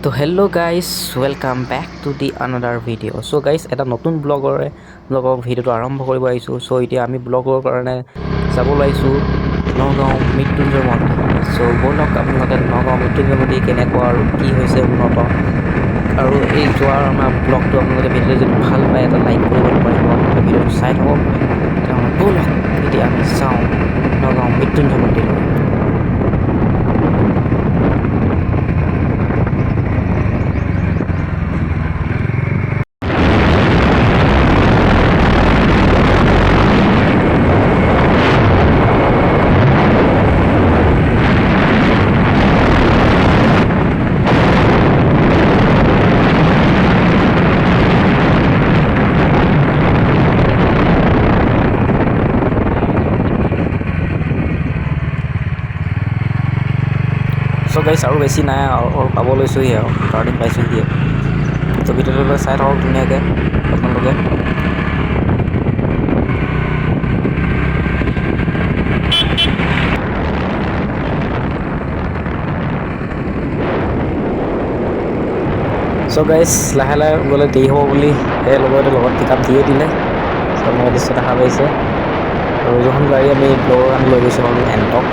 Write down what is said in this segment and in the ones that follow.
তো hello' guys welcome back to the another video' so' guys এটা নতুন ব্লগৰ ভিডিঅ'টো আৰম্ভ কৰিব আহিছোঁ। চ' এতিয়া আমি ব্লগৰ কাৰণে যাব ওলাইছোঁ নগাঁও মৃত্যুঞ্জয় মন্দিৰ। চ' ব'লক আপোনালোকে নগাঁও মৃত্যুঞ্জয় মন্দিৰ কেনেকুৱা আৰু কি হৈছে উন্নত আৰু এই যোৱাৰ আমাৰ ব্লগটো আপোনালোকে ভিডিঅ'টো যদি ভাল পায় এটা লাইক কৰিব পাৰিব। আপোনালোকে ভিডিঅ'টো চাই থাকক। তেতিয়াহ'লে ব'লক এতিয়া আমি চাওঁ নগাঁও মৃত্যুঞ্জয় মন্দিৰলৈ। চ' গাইছ আৰু বেছি নাই আৰু পাব লৈছোঁহি আৰু টাৰ্ণিং পাইছোঁহিয়ে। ত' ভিডিঅ'টোলৈ চাই থাকক ধুনীয়াকৈ আপোনালোকে। চ' গাইছ লাহে লাহে গ'লে দেৰি হ'ব বুলি সেই লগতে লগত পিক আপ দিয়ে দিলে। চ' আপোনালোকে দৃশ্য দেখা পাইছে আৰু যোনখন গাড়ী আমি ব্লগৰ কাৰণে লৈ গৈছোঁ হ'ল এণ্টক।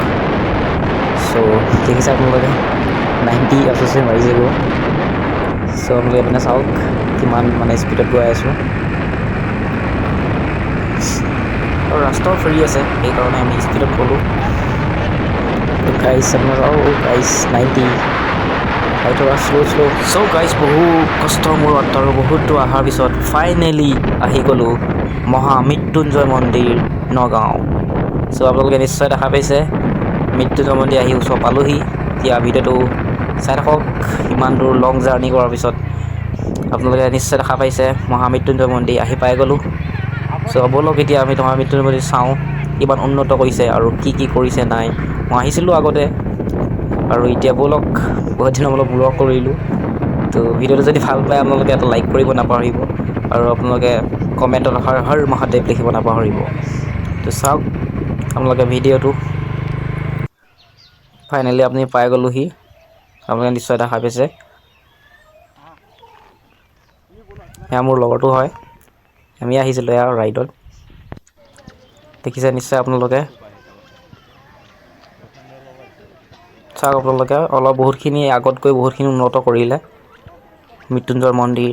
চ' দেখিছে আপোনালোকে 90 আপচোচে মাৰিছে গৈ। চ' আপোনালোকে মানে চাওক কিমান মানে স্পীডত গৈ আছোঁ আৰু ৰাস্তাও ফ্ৰী আছে সেইকাৰণে আমি স্পীডত গ'লোঁ। গাইছ আপোনাৰ গাইছ 90 থোৰা শ্ল' চ' গাইছ বহু কষ্টৰ মূৰত আৰু বহুত দূৰ অহাৰ পিছত ফাইনেলি আহি গ'লোঁ মহামৃত্যুঞ্জয় মন্দিৰ নগাঁও। চ' আপোনালোকে নিশ্চয় দেখা পাইছে মৃত্যুঞ্জয় মন্দিৰ আহি ওচৰ পালোহি। এতিয়া ভিডিঅ'টো চাই থাকক। ইমান দূৰ লং জাৰ্ণি কৰাৰ পিছত আপোনালোকে নিশ্চয় দেখা পাইছে মহামৃত্যুঞ্জয় মন্দিৰ আহি পাই গ'লোঁ। চ' ব'লক এতিয়া আমি মহামৃত্যুঞ্জয় মন্দিৰ চাওঁ কিমান উন্নত কৰিছে আৰু কি কৰিছে নাই। মই আহিছিলোঁ আগতে আৰু এতিয়া ব'লক বহুত দিনৰ মূৰত ব্লগ কৰিলোঁ। তো ভিডিঅ'টো যদি ভাল পায় আপোনালোকে এটা লাইক কৰিব নাপাহৰিব আৰু আপোনালোকে কমেণ্টত হৰ হৰ মহাদেৱ লিখিব নাপাহৰিব। তো চাওক আপোনালোকে ভিডিঅ'টো ফাইনেলি আপুনি পাই গ'লোহি। আপোনালোকে নিশ্চয় দেখা পাইছে এয়া মোৰ লগৰটো হয়। আমি আহিছিলোঁ এয়া ৰাইডত দেখিছে নিশ্চয় আপোনালোকে। চাওক আপোনালোকে বহুতখিনি আগতকৈ বহুতখিনি উন্নত কৰিলে মৃত্যুঞ্জয় মন্দিৰ।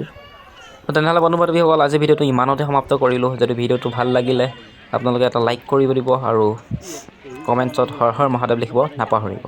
তেনেহ'লে বন্ধু বান্ধৱীসকল আজি ভিডিঅ'টো ইমানতে সমাপ্ত কৰিলোঁ। যদি ভিডিঅ'টো ভাল লাগিলে আপোনালোকে এটা লাইক কৰিব দিব আৰু কমেণ্টছত হৰ হৰ মহাদেৱ লিখিব নাপাহৰিব।